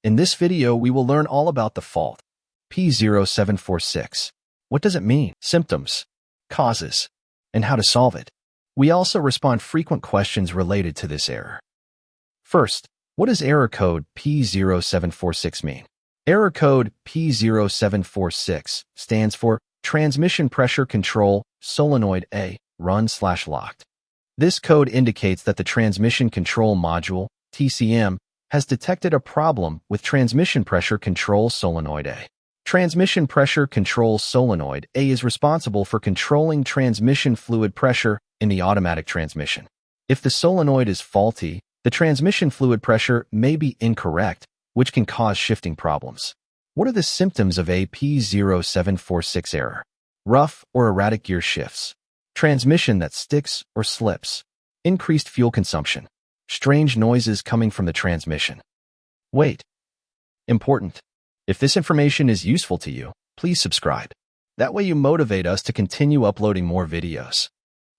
In this video, we will learn all about the fault, P0746. What does it mean? Symptoms, causes, and how to solve it. We also respond frequent questions related to this error. First, what does error code P0746 mean? Error code P0746 stands for Transmission Pressure Control Solenoid A Run/Locked. This code indicates that the Transmission Control Module, TCM, has detected a problem with Transmission Pressure Control Solenoid A. Transmission Pressure Control Solenoid A is responsible for controlling transmission fluid pressure in the automatic transmission. If the solenoid is faulty, the transmission fluid pressure may be incorrect, which can cause shifting problems. What are the symptoms of a P0746 error? Rough or erratic gear shifts, transmission that sticks or slips, increased fuel consumption, strange noises coming from the transmission. Wait. Important. If this information is useful to you, please subscribe. That way you motivate us to continue uploading more videos.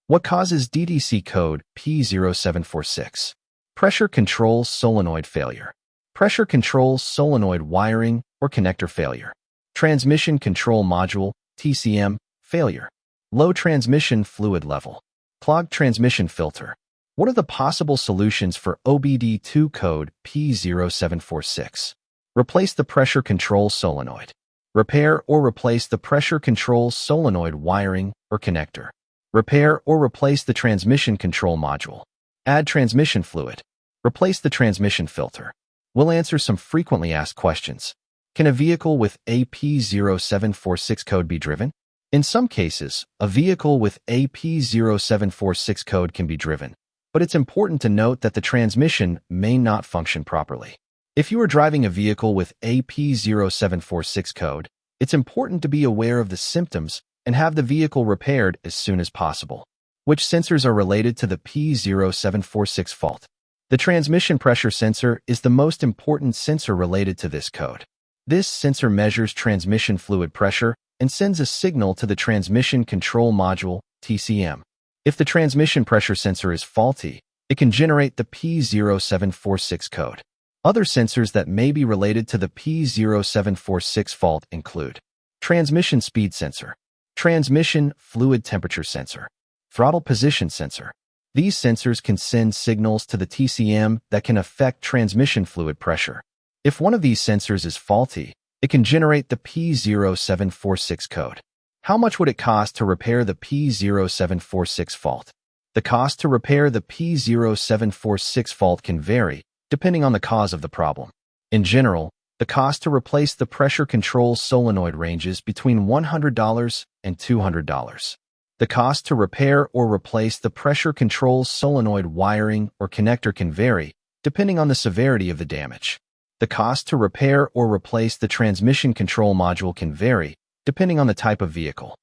What causes DDC code P0746? Pressure control solenoid failure. Pressure control solenoid wiring or connector failure. Transmission control module, TCM, failure. Low transmission fluid level. Clogged transmission filter. What are the possible solutions for OBD2 code P0746? Replace the pressure control solenoid. Repair or replace the pressure control solenoid wiring or connector. Repair or replace the transmission control module. Add transmission fluid. Replace the transmission filter. We'll answer some frequently asked questions. Can a vehicle with a P0746 code be driven? In some cases, a vehicle with a P0746 code can be driven, but it's important to note that the transmission may not function properly. If you are driving a vehicle with a P0746 code, it's important to be aware of the symptoms and have the vehicle repaired as soon as possible. Which sensors are related to the P0746 fault? The transmission pressure sensor is the most important sensor related to this code. This sensor measures transmission fluid pressure and sends a signal to the transmission control module, TCM. If the transmission pressure sensor is faulty, it can generate the P0746 code. Other sensors that may be related to the P0746 fault include transmission speed sensor, transmission fluid temperature sensor, throttle position sensor. These sensors can send signals to the TCM that can affect transmission fluid pressure. If one of these sensors is faulty, it can generate the P0746 code. How much would it cost to repair the P0746 fault? The cost to repair the P0746 fault can vary, depending on the cause of the problem. In general, the cost to replace the pressure control solenoid ranges between $100 and $200. The cost to repair or replace the pressure control solenoid wiring or connector can vary, depending on the severity of the damage. The cost to repair or replace the transmission control module can vary, depending on the type of vehicle.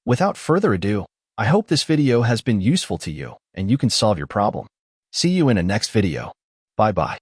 Without further ado, I hope this video has been useful to you and you can solve your problem. See you in a next video. Bye-bye.